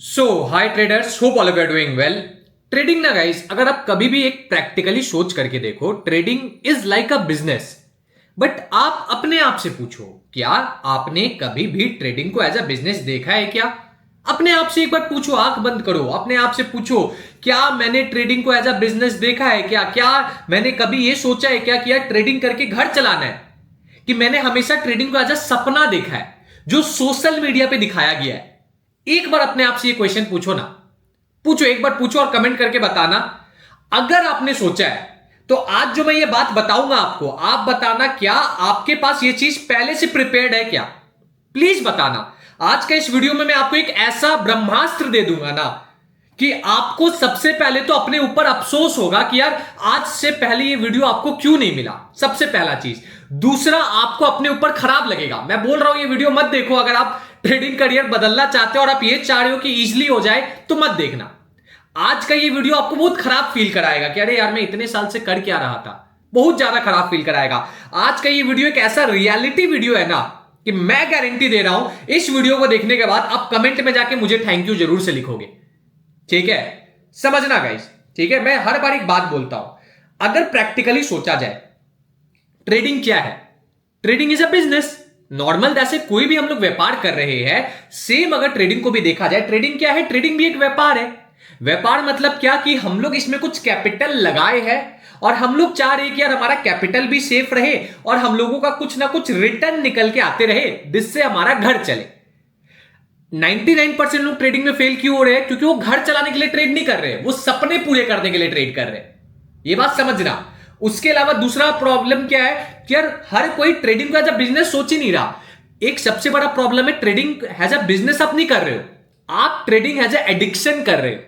So hi traders, hope all of you are doing well. Trading ना guys, अगर आप कभी भी एक प्रैक्टिकली सोच करके देखो, trading is like a business. But आप अपने आप से पूछो, क्या आपने कभी भी ट्रेडिंग को एज अ बिजनेस देखा है क्या? अपने आप से एक बार पूछो, आंख बंद करो, अपने आप से पूछो, क्या मैंने ट्रेडिंग को एज अ बिजनेस देखा है क्या? क्या मैंने कभी ये सोचा है क्या कि यार ट्रेडिंग करके घर चलाना है? कि मैंने हमेशा ट्रेडिंग को एज अ सपना देखा है जो सोशल मीडिया पे दिखाया गया है? एक बार अपने आप से ये क्वेश्चन पूछो ना, पूछो, एक बार पूछो और कमेंट करके बताना। अगर आपने सोचा है तो आज जो मैं ये बात बताऊंगा आपको, आप बताना क्या आपके पास ये चीज पहले से प्रिपेयर्ड है क्या? प्लीज बताना। आज का इस वीडियो में मैं आपको एक ऐसा ब्रह्मास्त्र दे दूंगा ना कि आपको सबसे पहले तो अपने ऊपर अफसोस होगा कि यार आज से पहले ये वीडियो आपको क्यों नहीं मिला। सबसे पहला चीज। दूसरा, आपको अपने ऊपर खराब लगेगा। मैं बोल रहा हूं ये वीडियो मत देखो अगर आप ट्रेडिंग करियर बदलना चाहते हो और आप ये चाह रहे हो कि इजीली हो जाए तो मत देखना। आज का ये वीडियो आपको बहुत खराब फील कराएगा कि अरे यार मैं इतने साल से कर क्या रहा था। बहुत ज्यादा खराब फील कराएगा। आज का ये वीडियो एक ऐसा रियलिटी वीडियो है ना कि मैं गारंटी दे रहा हूं इस वीडियो को देखने के बाद आप कमेंट में जाके मुझे थैंक यू जरूर से लिखोगे। ठीक है, समझना गाइस। ठीक है, मैं हर बार एक बात बोलता हूं, अगर प्रैक्टिकली सोचा जाए ट्रेडिंग क्या है? Trading is a business. Normal जैसे कोई भी हम लोग व्यापार कर रहे हैं, सेम अगर ट्रेडिंग को भी देखा जाए, ट्रेडिंग क्या है? ट्रेडिंग भी एक व्यापार है। व्यापार मतलब क्या कि हम लोग इसमें कुछ कैपिटल लगाए हैं और हम लोग चाह रहे हैं कि यार हमारा कैपिटल भी सेफ रहे और हम लोगों का कुछ ना कुछ रिटर्न निकल के आते रहे जिससे हमारा घर चले। 99% लोग ट्रेडिंग में फेल क्यों हो रहे हैं? क्योंकि वो घर चलाने के लिए ट्रेड नहीं कर रहे, वो सपने पूरे करने के लिए ट्रेड कर रहे हैं। ये बात समझना। उसके अलावा दूसरा प्रॉब्लम क्या है कि यार हर कोई ट्रेडिंग को एज अ बिजनेस सोच ही नहीं रहा। एक सबसे बड़ा प्रॉब्लम है, ट्रेडिंग एज अ बिजनेस आप नहीं कर रहे हो, आप ट्रेडिंग एज अ एडिक्शन कर रहे हो।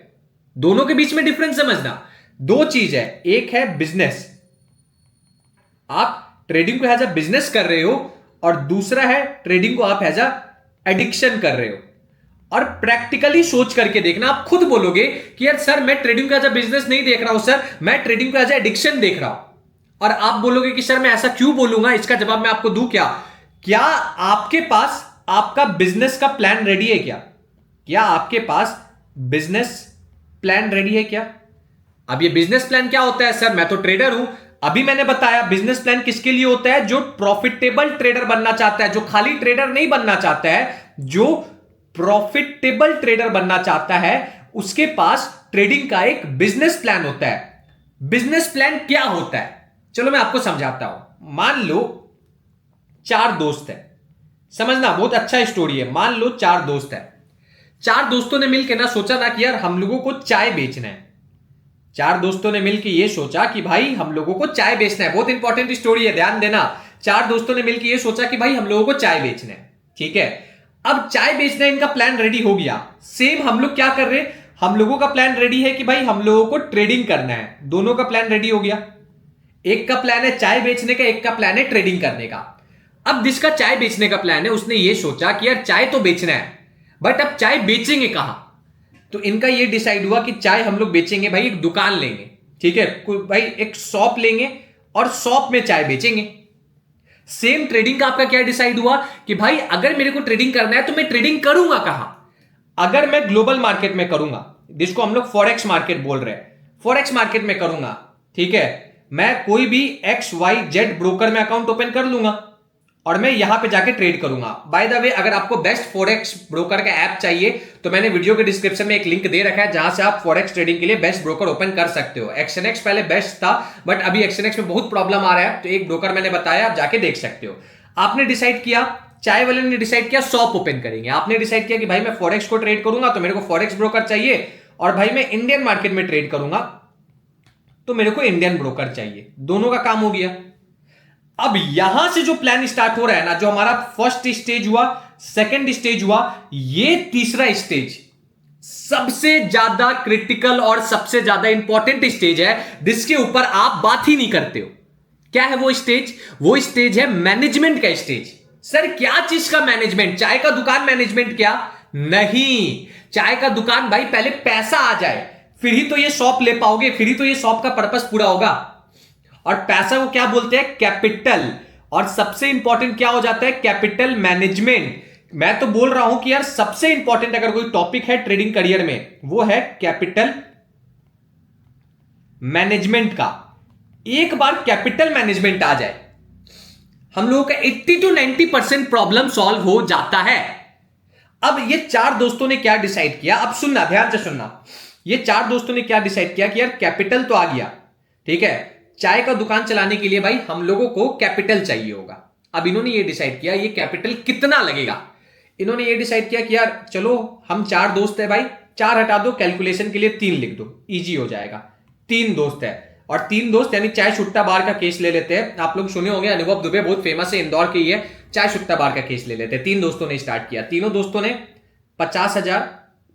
दोनों के बीच में डिफरेंस समझना। दो चीज है, एक है बिजनेस, आप ट्रेडिंग को एज अ बिजनेस कर रहे हो, और दूसरा है ट्रेडिंग को आप एज अ एडिक्शन कर रहे हो। और प्रैक्टिकली सोच करके देखना, आप खुद बोलोगे कि यार सर मैं ट्रेडिंग को एज अ बिजनेस नहीं देख रहा हूं सर, मैं ट्रेडिंग को एज अ एडिक्शन देख रहा हूं। और आप बोलोगे कि सर मैं ऐसा क्यों बोलूंगा, इसका जवाब मैं आपको दूं क्या? क्या आपके पास आपका बिजनेस का प्लान रेडी है क्या? क्या आपके पास बिजनेस प्लान रेडी है क्या? अब ये बिजनेस प्लान क्या होता है? सर मैं तो ट्रेडर हूं। अभी मैंने बताया बिजनेस प्लान किसके लिए होता है? जो प्रॉफिटेबल ट्रेडर बनना चाहता है, जो खाली ट्रेडर नहीं बनना चाहता है, जो प्रॉफिटेबल ट्रेडर बनना चाहता है, उसके पास ट्रेडिंग का एक बिजनेस प्लान होता है। बिजनेस प्लान क्या होता है? चलो मैं आपको समझाता हूं। मान लो चार दोस्त है, समझना बहुत अच्छा स्टोरी है। मान लो चार दोस्त है, चार दोस्तों ने मिलकर ना सोचा ना कि यार हम लोगों को चाय बेचना है। चार दोस्तों ने मिलकर यह सोचा कि भाई हम लोगों को चाय बेचना है। बहुत इंपॉर्टेंट स्टोरी है, ध्यान देना। चार दोस्तों ने मिलकर यह सोचा कि भाई हम लोगों को चाय बेचना है। ठीक है, अब चाय बेचना इनका प्लान रेडी हो गया। सेम हम लोग क्या कर रहे हैं, हम लोगों का प्लान रेडी है कि भाई हम लोगों को ट्रेडिंग करना है। दोनों का प्लान रेडी हो गया। एक का प्लान है चाय बेचने का, एक का प्लान है ट्रेडिंग करने का। अब जिसका चाय बेचने का प्लान है उसने ये सोचा कि यार चाय तो बेचना है, बट अब चाय बेचेंगे कहां? तो इनका ये डिसाइड हुआ कि चाय हम लोग बेचेंगे भाई, एक दुकान लेंगे। ठीक है, भाई एक शॉप लेंगे और शॉप में चाय बेचेंगे। सेम ट्रेडिंग का आपका क्या डिसाइड हुआ कि भाई अगर मेरे को ट्रेडिंग करना है तो मैं ट्रेडिंग करूंगा कहां? अगर मैं ग्लोबल मार्केट में करूंगा, जिसको हम लोग फॉरेक्स मार्केट बोल रहे हैं, फॉरेक्स मार्केट में करूंगा। ठीक है, मैं कोई भी XYZ ब्रोकर में अकाउंट ओपन कर लूंगा और मैं यहां पे जाके ट्रेड करूंगा। बाय द वे, अगर आपको बेस्ट फॉरेक्स ब्रोकर का ऐप चाहिए तो मैंने वीडियो के डिस्क्रिप्शन में एक लिंक दे रखा है जहां से आप फॉरेक्स ट्रेडिंग के लिए बेस्ट ब्रोकर ओपन कर सकते हो। एक्सएनएक्स पहले बेस्ट था, बट अभी एक्सएनएक्स में बहुत प्रॉब्लम आ रहा है, तो एक ब्रोकर मैंने बताया, आप जाके देख सकते हो। आपने डिसाइड किया, चाय वाले ने डिसाइड किया शॉप ओपन करेंगे। आपने डिसाइड किया कि भाई मैं फॉरेक्स को ट्रेड करूंगा तो मेरे को फॉरेक्स ब्रोकर चाहिए, और भाई मैं इंडियन मार्केट में ट्रेड करूंगा तो मेरे को इंडियन ब्रोकर चाहिए। दोनों का काम हो गया। अब यहां से जो प्लान स्टार्ट हो रहा है ना, जो हमारा फर्स्ट स्टेज हुआ, सेकंड स्टेज हुआ, ये तीसरा स्टेज सबसे ज्यादा क्रिटिकल और सबसे ज्यादा इंपॉर्टेंट स्टेज है, जिसके ऊपर आप बात ही नहीं करते हो। क्या है वो स्टेज? वो स्टेज है मैनेजमेंट का स्टेज। सर क्या चीज का मैनेजमेंट? चाय का दुकान मैनेजमेंट क्या? नहीं, चाय का दुकान भाई पहले पैसा आ जाए फिर ही तो ये शॉप ले पाओगे, फिर ही तो ये शॉप का पर्पस पूरा होगा। और पैसा को क्या बोलते हैं? कैपिटल। और सबसे इंपॉर्टेंट क्या हो जाता है? Capital management. मैं तो बोल रहा हूं कि यार सबसे इंपॉर्टेंट अगर कोई टॉपिक है ट्रेडिंग करियर में वो है कैपिटल मैनेजमेंट का। एक बार कैपिटल मैनेजमेंट आ जाए हम लोगों का 80 to 90% प्रॉब्लम सॉल्व हो जाता है। अब ये चार दोस्तों ने क्या डिसाइड किया, अब सुनना, ध्यान से सुनना। ये चार दोस्तों ने क्या डिसाइड किया कि यार कैपिटल तो आ गया, ठीक है, चाय का दुकान चलाने के लिए भाई हम लोगों को कैपिटल चाहिए होगा। अब इन्होंने ये डिसाइड किया ये कैपिटल कितना लगेगा। इन्होंने ये डिसाइड किया कि यार चलो हम चार दोस्त है भाई, चार हटा दो, कैलकुलेशन के लिए तीन लिख दो, इजी हो जाएगा। तीन दोस्त है और तीन दोस्त यानी चाय सुट्टा बार का केस ले लेते हैं। आप लोग सुने होंगे अनुभव दुबे बहुत फेमस है, इंदौर के ही है, चाय सुट्टा बार का केस ले लेते हैं। तीन दोस्तों ने स्टार्ट किया, तीनों दोस्तों ने 50,000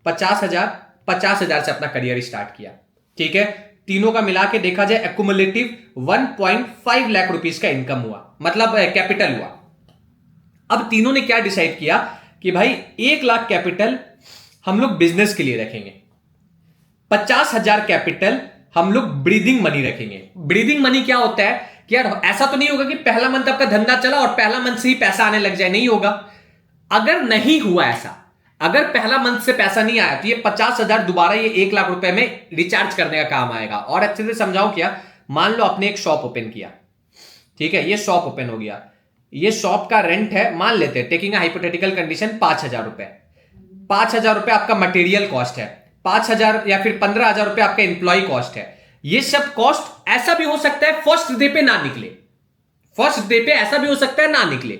50,000 50,000 से अपना करियर स्टार्ट किया, ठीक है। तीनों का मिला के देखा जाए एक्यूमुलेटिव 1.5 लाख रुपीस का इनकम हुआ, मतलब कैपिटल हुआ। अब तीनों ने क्या डिसाइड किया कि भाई 1 लाख कैपिटल हम लोग बिजनेस के लिए रखेंगे, 50,000 कैपिटल हम लोग ब्रीदिंग मनी रखेंगे। ब्रीदिंग मनी क्या होता है कि यार ऐसा तो नहीं होगा कि पहला मंथ आपका धंधा चला और पहला मंथ से ही पैसा आने लग जाए, नहीं होगा। अगर नहीं हुआ ऐसा, अगर पहला मंथ से पैसा नहीं आया तो ये 50,000 दोबारा ये 1 लाख रुपए में रिचार्ज करने का काम आएगा। और अच्छे से समझाऊं क्या, मान लो आपने एक शॉप ओपन किया, ठीक है, ये शॉप ओपन हो गया, ये शॉप का रेंट है, मान लेते हैं टेकिंग हाइपोथेटिकल कंडीशन 5,000 रुपए। 5,000 रुपए आपका मटेरियल कॉस्ट है, 5,000 या फिर 15,000 रुपए आपका एम्प्लॉय कॉस्ट है। ये सब कॉस्ट ऐसा भी हो सकता है फर्स्ट डे पे ना निकले, फर्स्ट डे पे ऐसा भी हो सकता है ना निकले।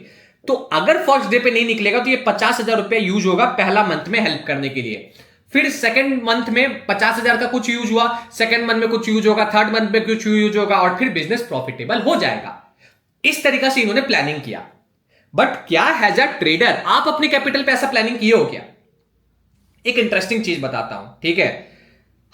तो अगर फर्स्ट डे पे नहीं निकलेगा तो ये 50,000 रुपए यूज होगा पहला मंथ में हेल्प करने के लिए। फिर सेकंड मंथ में 50,000 का कुछ यूज हुआ, सेकंड मंथ में कुछ यूज होगा, थर्ड मंथ में कुछ यूज होगा और फिर बिजनेस प्रॉफिटेबल हो जाएगा। इस तरीका से इन्होंने प्लानिंग किया। बट क्या हैज अ ट्रेडर आप अपने कैपिटल पे ऐसा प्लानिंग किए हो क्या? एक इंटरेस्टिंग चीज बताता हूं, ठीक है।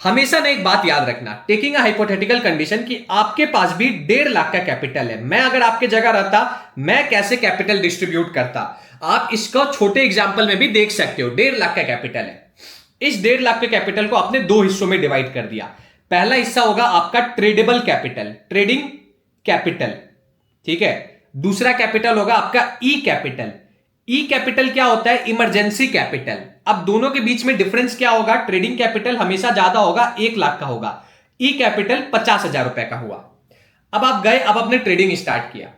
हमेशा ना एक बात याद रखना, टेकिंग अ हाइपोथेटिकल कंडीशन कि आपके पास भी 1.5 लाख का कैपिटल है। मैं अगर आपके जगह रहता मैं कैसे कैपिटल डिस्ट्रीब्यूट करता, आप इसको छोटे एग्जांपल में भी देख सकते हो। 1.5 लाख का कैपिटल है, इस 1.5 लाख के कैपिटल को आपने दो हिस्सों में डिवाइड कर दिया। पहला हिस्सा होगा आपका ट्रेडेबल कैपिटल, ट्रेडिंग कैपिटल, ठीक है। दूसरा कैपिटल होगा आपका ई कैपिटल। ई कैपिटल क्या होता है? Emergency capital. अब दोनों के बीच में डिफरेंस क्या होगा? ट्रेडिंग कैपिटल हमेशा ज्यादा होगा, 1 लाख का होगा, ई कैपिटल 50,000 रुपए का हुआ। अब आप गए, अब आपने ट्रेडिंग स्टार्ट किया।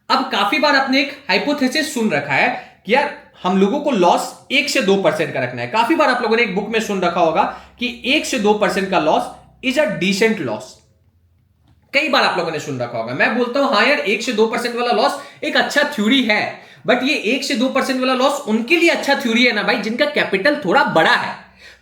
अब काफी बार आपने एक हाइपोथेसिस सुन रखा है कि यार हम लोगों को लॉस 1 से 2% का रखना है। काफी बार आप लोगों ने एक बुक में सुन रखा होगा कि 1 से 2% का loss is a decent loss. कई बार आप लोगों ने सुन रखा होगा। मैं बोलता हूं हाँ यार 1 से 2% वाला लॉस एक अच्छा थ्योरी है, बट ये 1 से 2% वाला लॉस उनके लिए अच्छा थ्योरी है ना भाई जिनका कैपिटल थोड़ा बड़ा है।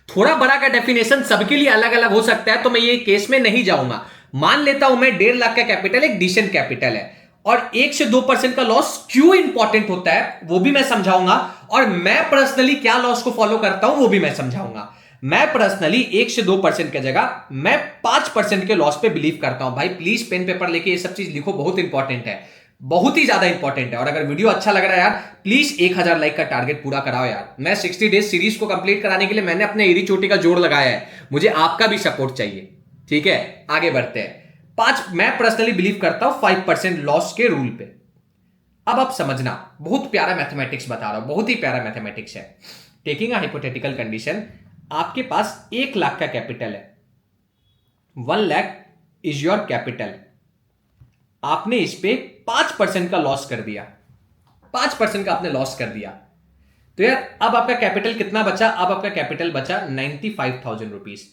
थोड़ा बड़ा का डेफिनेशन सबके लिए अलग अलग हो सकता है, तो मैं ये केस में नहीं जाऊंगा। मान लेता हूं मैं 1.5 लाख का कैपिटल एक डिसेंट कैपिटल है, और 1 से 2% का लॉस क्यों इंपॉर्टेंट होता है वो भी मैं समझाऊंगा, और मैं पर्सनली क्या लॉस को फॉलो करता हूं वो भी मैं समझाऊंगा। मैं पर्सनली 1 से 2% की जगह मैं 5% के लॉस पे बिलीव करता हूं। भाई प्लीज पेन पेपर लेके ये सब चीज लिखो, बहुत इंपॉर्टेंट है, बहुत ही ज्यादा इंपॉर्टेंट है। और अगर वीडियो अच्छा लग रहा है यार प्लीज 1,000 लाइक का टारगेट पूरा कराओ यार। मैं 60 डेज सीरीज को कंप्लीट कराने के लिए मैंने अपने एड़ी चोटी का जोड़ लगाया है, मुझे आपका भी सपोर्ट चाहिए, ठीक है। आगे बढ़ते हैं। मैं पर्सनली बिलीव करता हूं 5% लॉस के रूल पे। अब आप समझना, बहुत प्यारा मैथमेटिक्स बता रहा हूं, बहुत ही प्यारा मैथमेटिक्स है। टेकिंग अ हाइपोथेटिकल कंडीशन, आपके पास 1 लाख का कैपिटल है, 1 लाख इज योर कैपिटल। आपने इस पे 5% का लॉस कर दिया, 5% का आपने लॉस कर दिया, तो यार अब आपका कैपिटल कितना बचा? अब आपका कैपिटल बचा 95,000 रुपीज।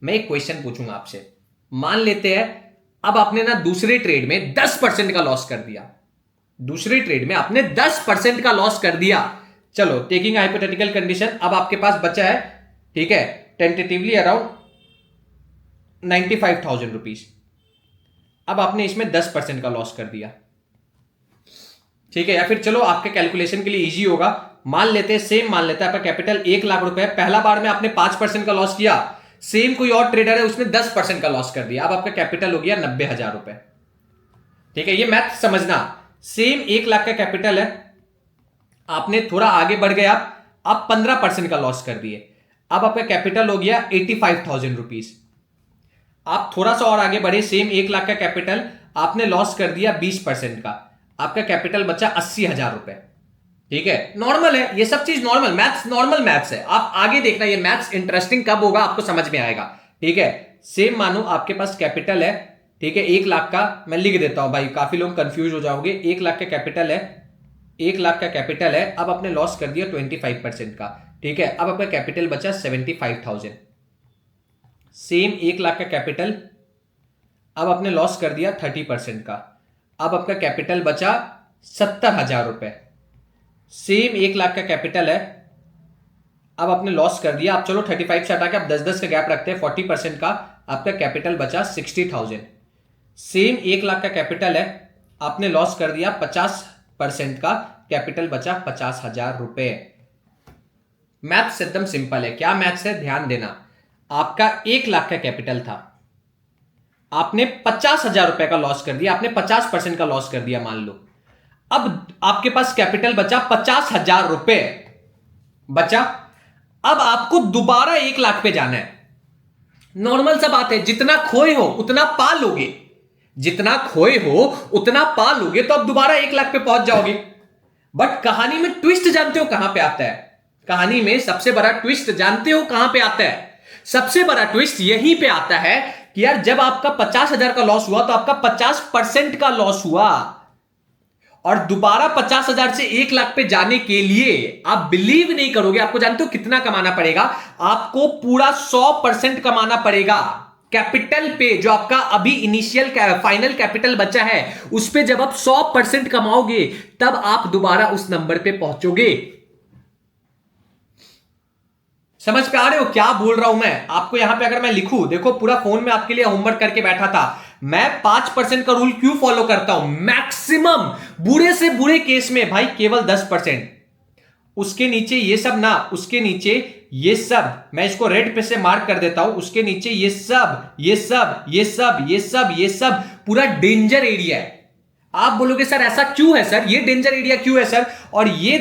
मैं एक क्वेश्चन पूछूंगा आपसे, मान लेते हैं अब आपने ना दूसरे ट्रेड में 10% का लॉस कर दिया, दूसरे ट्रेड में आपने 10% का लॉस कर दिया। चलो टेकिंग हाइपोथेटिकल कंडीशन, अब आपके पास बचा है, ठीक है, टेंटेटिवली अराउंड 95,000 रुपीज। अब आपने इसमें 10% का लॉस कर दिया, ठीक है। या फिर चलो आपके कैलकुलेशन के लिए इजी होगा, मान लेते हैं सेम, मान लेते हैं आपका कैपिटल 1 लाख रुपए, पहला बार में आपने 5% का लॉस किया, सेम कोई और ट्रेडर है उसने 10% का लॉस कर दिया, अब आपका कैपिटल हो गया 90,000 रुपए, ठीक है। ये मैथ समझना, सेम 1 लाख का कैपिटल है, आपने थोड़ा आगे बढ़ गया, आप 15% का लॉस कर दिए, अब आपका कैपिटल हो गया 85,000 रुपीज। आप थोड़ा सा और आगे बढ़े, सेम 1 लाख का कैपिटल, आपने लॉस कर दिया 20% का, आपका कैपिटल बचा 80,000 रुपए, ठीक है, नॉर्मल है ये सब चीज, नॉर्मल मैथ्स, नॉर्मल मैथ्स है। आप आगे देखना ये मैथ्स इंटरेस्टिंग कब होगा आपको समझ में आएगा। ठीक है, सेम मानो आपके पास कैपिटल है, ठीक है, 1 लाख का, मैं लिख देता हूं भाई, काफी लोग कंफ्यूज हो जाओगे। 1 लाख का कैपिटल है, 1 लाख का कैपिटल है। अब आपने लॉस कर दिया 25% का, ठीक है। अब आपका कैपिटल बचा 75,000। सेम 1 लाख का कैपिटल, अब आपने लॉस कर दिया 30% का, अब आपका कैपिटल बचा 70,000 रुपए। सेम 1 लाख का कैपिटल है, अब आपने लॉस कर दिया, आप चलो 35 से हटा के आप 10-10 का गैप रखते हैं, 40% का, आपका कैपिटल बचा 60,000। सेम 1 लाख का कैपिटल है, आपने लॉस कर दिया 50% का, कैपिटल बचा 50,000 रुपए। मैथ्स एकदम सिंपल है। क्या मैथ्स है, ध्यान देना। आपका 1 लाख का कैपिटल था, आपने 50,000 रुपए का लॉस कर दिया, आपने 50% का लॉस कर दिया मान लो। अब आपके पास कैपिटल बचा 50,000 रुपए बचा। अब आपको दोबारा 1 लाख पे जाना है। नॉर्मल सा बात है, जितना खोए हो उतना पा लोगे, जितना खोए हो उतना पा लोगे, तो अब दोबारा 1 लाख पे पहुंच जाओगे। बट कहानी में ट्विस्ट जानते हो कहां पे आता है? कहानी में सबसे बड़ा ट्विस्ट जानते हो कहां पे आता है? सबसे बड़ा ट्विस्ट यहीं पे आता है कि यार जब आपका 50,000 का लॉस हुआ तो आपका 50% का लॉस हुआ, और दोबारा 50,000 से 1 लाख पे जाने के लिए आप बिलीव नहीं करोगे, आपको जानते हो कितना कमाना पड़ेगा? आपको पूरा 100% कमाना पड़ेगा कैपिटल पे। जो आपका अभी इनिशियल फाइनल कैपिटल बचा है उस पे जब आप 100% कमाओगे तब आप दोबारा उस नंबर पे पहुंचोगे। समझ पे आ रहे हो क्या बोल रहा हूं मैं आपको? यहां पे अगर मैं लिखूं, देखो पूरा फोन में आपके लिए होमवर्क करके बैठा था, मैं 5% का रूल क्यों फॉलो करता हूं? मैक्सिमम बुरे से बुरे केस में भाई केवल 10%, उसके नीचे ये सब ना, उसके नीचे ये सब, मैं इसको रेड पे से मार्क कर देता हूं, उसके नीचे ये सब ये सब ये सब ये सब ये सब पूरा डेंजर एरिया है। आप बोलोगे सर ऐसा क्यों है सर, ये डेंजर एरिया क्यों है सर? और ये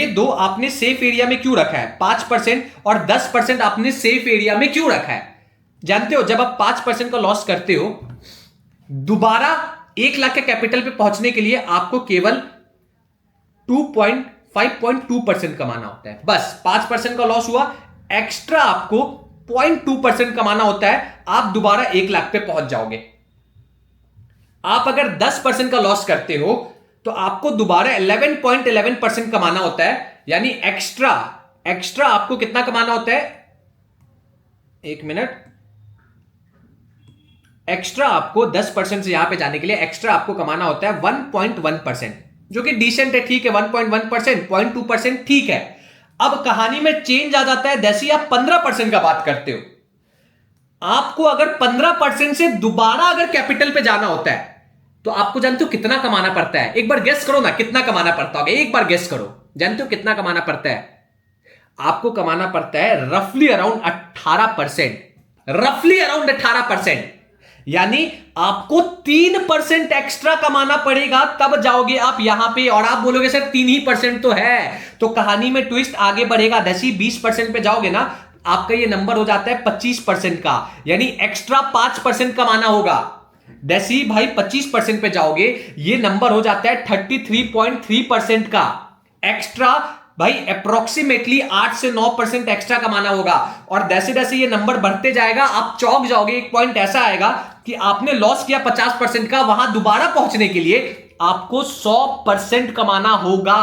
दो आपने सेफ एरिया में क्यों रखा है? 5% और 10% आपने सेफ एरिया में क्यों रखा है? जानते हो जब आप 5% का लॉस करते हो, दोबारा 1 लाख के कैपिटल पे पहुंचने के लिए आपको केवल 5.2% कमाना होता है। बस 5% का लॉस हुआ, एक्स्ट्रा आपको 0.2% कमाना होता है, आप दोबारा 1 लाख पे पहुंच जाओगे। आप अगर 10% का लॉस करते हो तो आपको दोबारा 11.11% कमाना होता है, यानी एक्स्ट्रा आपको कितना कमाना होता है? 1 मिनट, एक्स्ट्रा आपको 10% से यहां पे जाने के लिए एक्स्ट्रा आपको कमाना होता है 1.1%, जो कि डिसेंट है, ठीक है। 1.1%, 0.2% ठीक है। अब कहानी में चेंज आ जाता है जैसे आप 15% का बात करते हो। आपको अगर 15% से दोबारा अगर कैपिटल पे जाना होता है तो आपको जानते हो कितना कमाना पड़ता है? एक बार गेस करो ना, कितना कमाना पड़ता होगा, एक बार गेस करो। जानते हो कितना कमाना पड़ता है? आपको कमाना पड़ता है रफली अराउंड 18%, रफली अराउंड 18%, यानी आपको 3% एक्स्ट्रा कमाना पड़ेगा, तब जाओगे आप यहां पे। और आप बोलोगे सर 3% तो है, तो कहानी में ट्विस्ट आगे बढ़ेगा। जैसे 20% पे जाओगे ना, आपका ये नंबर हो जाता है 25% का, यानी एक्स्ट्रा 5% कमाना होगा। जैसे ही भाई 25% पे जाओगे, ये नंबर हो जाता है 33.3% का एक्स्ट्रा। भाई अप्रोक्सीमेटली 8 से 9% एक्स्ट्रा कमाना होगा। और जैसे जैसे ये नंबर बढ़ते जाएगा आप चौंक जाओगे। एक पॉइंट ऐसा आएगा कि आपने लॉस किया 50% का, वहां दोबारा पहुंचने के लिए आपको 100% कमाना होगा।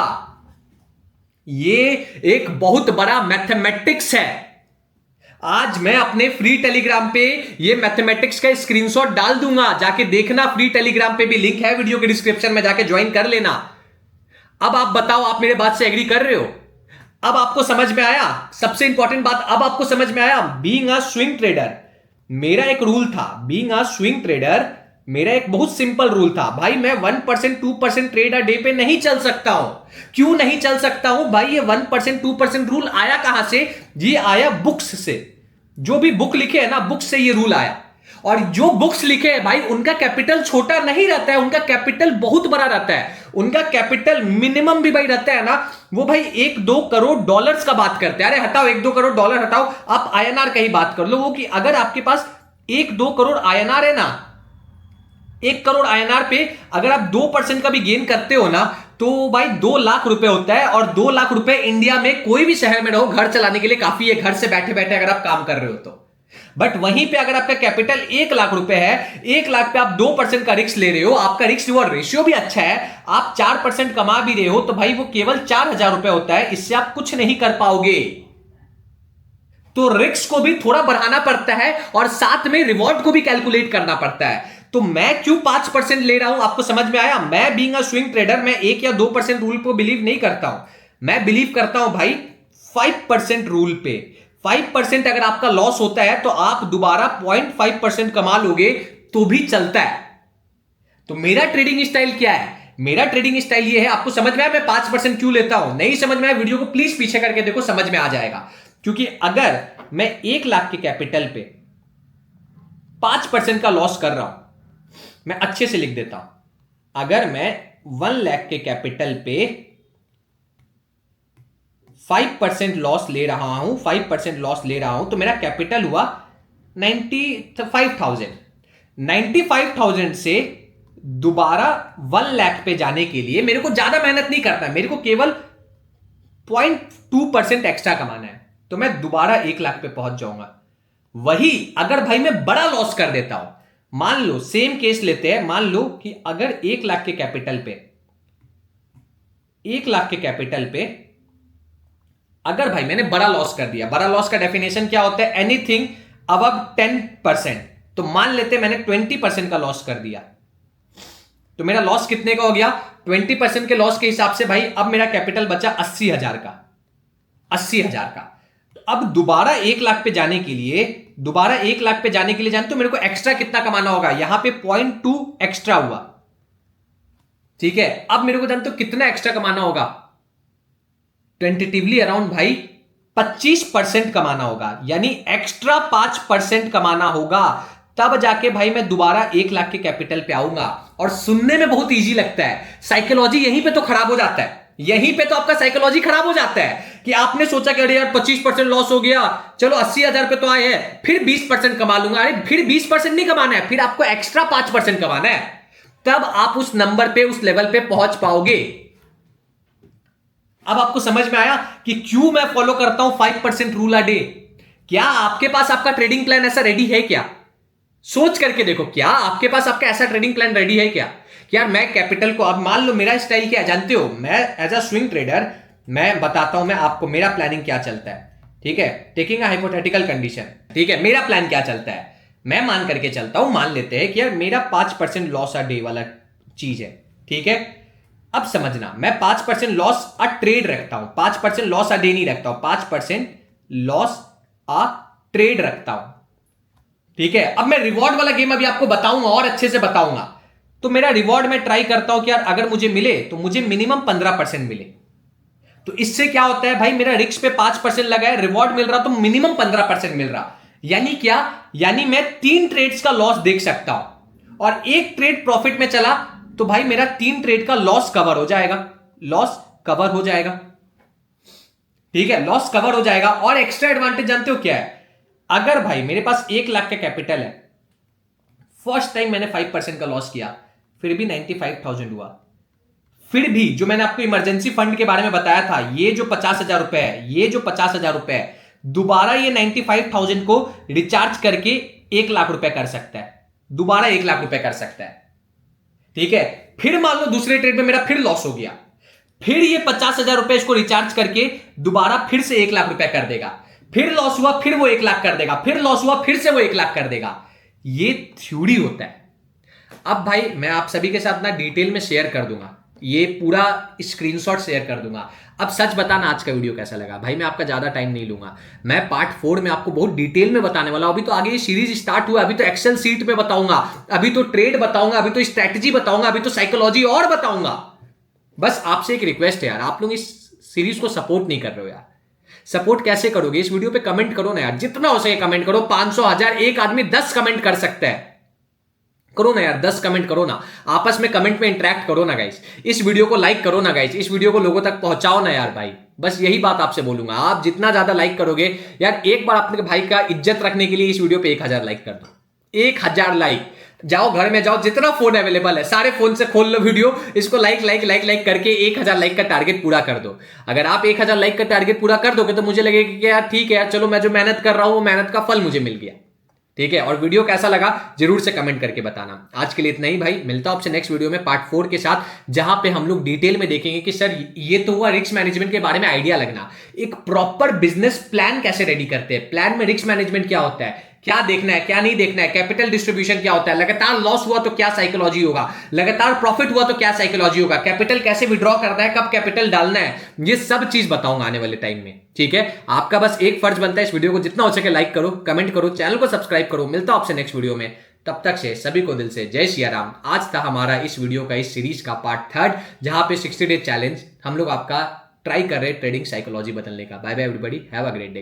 ये एक बहुत बड़ा मैथमेटिक्स है। आज मैं अपने फ्री टेलीग्राम पे ये मैथमेटिक्स का स्क्रीनशॉट डाल दूंगा, जाके देखना। फ्री टेलीग्राम पे भी लिंक है वीडियो के डिस्क्रिप्शन में, जाके ज्वाइन कर लेना। अब आप बताओ, आप मेरे बात से एग्री कर रहे हो? अब आपको समझ में आया? सबसे इंपॉर्टेंट बात अब आपको समझ में आया। बीइंग अ स्विंग ट्रेडर मेरा एक रूल था। बीइंग अ स्विंग ट्रेडर मेरा एक बहुत सिंपल रूल था भाई, मैं 1% 2% ट्रेड अ डे पे नहीं चल सकता हूं। क्यों नहीं चल सकता हूं भाई? ये 1% 2% रूल आया कहां से? ये आया बुक्स से। जो भी बुक लिखे है ना, बुक्स से ये रूल आया। और जो बुक्स लिखे हैं भाई, उनका कैपिटल छोटा नहीं रहता है, उनका कैपिटल बहुत बड़ा रहता है। उनका कैपिटल मिनिमम भी भाई रहता है ना, वो भाई 1-2 करोड़ डॉलर्स का बात करते हैं। अरे हटाओ 1-2 करोड़ डॉलर हटाओ, आप आईएनआर का ही बात कर लो। वो कि अगर आपके पास 1-2 करोड़ आईएनआर है ना, 1 करोड़ आईएनआर पे अगर आप 2% का भी गेन करते हो ना, तो भाई 2 लाख रुपए होता है, और 2 लाख रुपए इंडिया में कोई भी शहर में रहो घर चलाने के लिए काफी है, घर से बैठे बैठे अगर आप काम कर रहे हो तो। बट वहीं पे अगर आपका कैपिटल 1 लाख रुपए है, 1 लाख पे आप 2% का रिस्क ले रहे हो, आपका रिस्क रिवॉर्ड रेशियो भी अच्छा है, आप 4% कमा भी रहे हो, तो भाई वो केवल 4,000 रुपए होता है, इससे आप कुछ नहीं कर पाओगे। तो रिस्क को भी थोड़ा बढ़ाना पड़ता है और साथ में रिवॉर्ड को भी कैलकुलेट करना पड़ता है। तो मैं क्यों 5% ले रहा हूं, आपको समझ में आया? मैं बीइंग अ स्विंग ट्रेडर, मैं 1 या 2% रूल को बिलीव नहीं करता हूं, मैं बिलीव करता हूं भाई 5% रूल पे। 5% अगर आपका लॉस होता है तो आप दोबारा 0.5% कमा लोगे तो भी चलता है। तो मेरा ट्रेडिंग स्टाइल क्या है? मेरा ट्रेडिंग स्टाइल ये है, आपको समझ में आया मैं 5% क्यों लेता हूं? नहीं समझ में आया, वीडियो को प्लीज पीछे करके देखो, समझ में आ जाएगा। क्योंकि अगर मैं 1 लाख के कैपिटल पे 5% का लॉस कर रहा हूं, मैं अच्छे से लिख देता हूं, अगर मैं 1 लाख के कैपिटल पे 5% लॉस ले रहा हूं, 5% लॉस ले रहा हूं, तो मेरा कैपिटल हुआ 95,000। 95,000 से दोबारा 1 लाख पे जाने के लिए मेरे को ज्यादा मेहनत नहीं करना है, मेरे को केवल 0.2% एक्स्ट्रा कमाना है, तो मैं दोबारा 1 लाख पे पहुंच जाऊंगा। वही अगर भाई मैं बड़ा लॉस कर देता हूं, मान लो सेम केस लेते हैं, मान लो कि अगर 1 लाख के कैपिटल पे 1 लाख के कैपिटल पे अगर भाई मैंने बड़ा लॉस कर दिया, बड़ा लॉस का डेफिनेशन क्या होता है? Anything above 10%। तो मान लेते मैंने 20% का लॉस कर दिया, तो मेरा लॉस कितने का हो गया? 20% के लॉस के हिसाब से भाई अब मेरा कैपिटल बचा 80,000 का, 80,000 का। तो अब दोबारा 1 लाख पे जाने के लिए, दोबारा 1 लाख पे जाने के लिए जानते हो मेरे को एक्स्ट्रा कितना कमाना होगा? यहां पे 0.2 एक्स्ट्रा हुआ, ठीक है। अब मेरे को जानते हो कितना एक्स्ट्रा कमाना होगा? टेंटेटिवली अराउंड भाई 25% कमाना होगा, यानी एक्स्ट्रा 5% कमाना होगा, तब जाके भाई मैं दोबारा 1 लाख के कैपिटल पे आऊंगा। और सुनने में बहुत इजी लगता है, साइकोलॉजी यहीं पे तो खराब हो जाता है, यहीं पे तो आपका साइकोलॉजी खराब हो जाता है कि आपने सोचा कि अरे यार 25% लॉस हो गया, चलो 80,000 पे तो आए हैं, फिर 20% कमा लूंगा। अरे फिर 20% नहीं कमाना है, फिर आपको एक्स्ट्रा 5% कमाना है, तब आप उस नंबर पे, उस लेवल पे पहुंच पाओगे। अब आपको समझ में आया कि क्यों मैं फॉलो करता हूं 5% रूल अ डे। क्या आपके पास आपका ट्रेडिंग प्लान ऐसा रेडी है क्या? सोच करके देखो, क्या आपके पास आपका ऐसा ट्रेडिंग प्लान रेडी है क्या कि यार मैं कैपिटल को, अब मान लो मेरा स्टाइल क्या है जानते हो, मैं एज अ स्विंग ट्रेडर मैं बताता हूं मैं आपको मेरा प्लानिंग क्या चलता है, ठीक है। टेकिंग अ हाइपोथेटिकल कंडीशन, ठीक है, मेरा प्लान क्या चलता है, मैं मान करके चलता हूं, मान लेते हैं कि यार मेरा 5% लॉस अ डे वाला चीज है, ठीक है। अब समझना, मैं 5% लॉस अ ट्रेड रखता हूं, 5% लॉस अ डे नहीं रखता हूं, 5% लॉस अ ट्रेड रखता हूं, ठीक है। अब मैं रिवॉर्ड वाला गेम अभी आपको बताऊंगा और अच्छे से बताऊंगा। तो मेरा रिवॉर्ड मैं ट्राई करता हूं कि यार अगर मुझे मिले तो मुझे मिनिमम 15% मिले। तो इससे क्या होता है भाई, मेरा रिस्क पे 5% लगा है, रिवॉर्ड मिल रहा तो मिनिमम 15% मिल रहा। यानी क्या? यानी मैं 3 ट्रेड्स का लॉस देख सकता हूं, और 1 ट्रेड प्रॉफिट में चला तो भाई मेरा 3 ट्रेड का लॉस कवर हो जाएगा, लॉस कवर हो जाएगा, ठीक है, लॉस कवर हो जाएगा। और एक्स्ट्रा एडवांटेज जानते हो क्या है? अगर भाई मेरे पास 1 लाख का कैपिटल है, फर्स्ट टाइम मैंने 5% का लॉस किया, फिर भी 95,000 हुआ, फिर भी जो मैंने आपको इमरजेंसी फंड के बारे में बताया था, ये जो 50,000 रुपए है, ये जो 50,000 रुपए है, दोबारा ये 95,000 को रिचार्ज करके 1 लाख रुपए कर सकता है, दोबारा 1 लाख रुपए कर सकता है, ठीक है। फिर मान लो दूसरे ट्रेड में मेरा फिर लॉस हो गया, फिर ये 50,000 रुपए इसको रिचार्ज करके दोबारा फिर से 1 लाख रुपए कर देगा, फिर लॉस हुआ फिर वो 1 लाख कर देगा, फिर लॉस हुआ फिर से वो 1 लाख कर देगा। ये थ्योरी होता है। अब भाई मैं आप सभी के साथ ना डिटेल में शेयर कर दूंगा, ये पूरा स्क्रीनशॉट शेयर कर दूंगा। अब सच बताना आज का वीडियो कैसा लगा भाई, मैं आपका ज्यादा टाइम नहीं लूंगा, मैं पार्ट 4 में आपको बहुत डिटेल में बताने वाला हूं। अभी तो आगे ये सीरीज स्टार्ट हुआ, अभी तो एक्सेल सीट में बताऊंगा, अभी तो ट्रेड बताऊंगा, अभी तो स्ट्रैटेजी बताऊंगा, अभी तो साइकोलॉजी और बताऊंगा। बस आपसे एक रिक्वेस्ट है यार, आप लोग इस सीरीज को सपोर्ट नहीं कर रहे हो यार। सपोर्ट कैसे करोगे? इस वीडियो पे कमेंट करो ना यार, जितना हो सके कमेंट करो, 500 1000 एक आदमी 10 कमेंट कर सकता है, करो ना यार, 10 कमेंट करो ना, आपस में कमेंट में इंटरेक्ट करो ना गाइस। इस वीडियो को लाइक करो ना गाइस, इस वीडियो को लोगों तक पहुंचाओ ना यार भाई। बस यही बात आपसे बोलूंगा, आप जितना ज्यादा लाइक करोगे यार, एक बार अपने भाई का इज्जत रखने के लिए इस वीडियो पे 1000 लाइक कर दो, 1000 लाइक। जाओ घर में जाओ, जितना फोन अवेलेबल है सारे फोन से खोल लो वीडियो, इसको लाइक लाइक लाइक लाइक करके 1000 लाइक का टारगेट पूरा कर दो। अगर आप 1000 लाइक का टारगेट पूरा कर दोगे तो मुझे लगेगा कि यार ठीक है यार, चलो मैं जो मेहनत कर रहा हूं वो मेहनत का फल मुझे मिल गया। ठीक है, और वीडियो कैसा लगा जरूर से कमेंट करके बताना। आज के लिए इतना ही भाई, मिलता हूं आपसे नेक्स्ट वीडियो में पार्ट 4 के साथ, जहां पे हम लोग डिटेल में देखेंगे कि सर ये तो हुआ रिस्क मैनेजमेंट के बारे में आइडिया लगना, एक प्रॉपर बिजनेस प्लान कैसे रेडी करते हैं, प्लान में रिस्क मैनेजमेंट क्या होता है, क्या देखना है क्या नहीं देखना है, कैपिटल डिस्ट्रीब्यूशन क्या होता है, लगातार लॉस हुआ तो क्या साइकोलॉजी होगा, लगातार प्रॉफिट हुआ तो क्या साइकोलॉजी होगा, कैपिटल कैसे विड्रॉ करना है, कब कैपिटल डालना है, ये सब चीज बताऊंगा आने वाले टाइम में। ठीक है, आपका बस एक फर्ज बनता है, इस वीडियो को जितना हो सके लाइक करो, कमेंट करो, चैनल को सब्सक्राइब करो। मिलता हूं आपसे नेक्स्ट वीडियो में, तब तक से सभी को दिल से जय सिया राम। आज था हमारा इस वीडियो का, इस सीरीज का पार्ट 3, जहां पे 60 डे चैलेंज हम लोग आपका ट्राई कर रहे हैं ट्रेडिंग साइकोलॉजी बदलने का। Bye bye everybody, have a great day.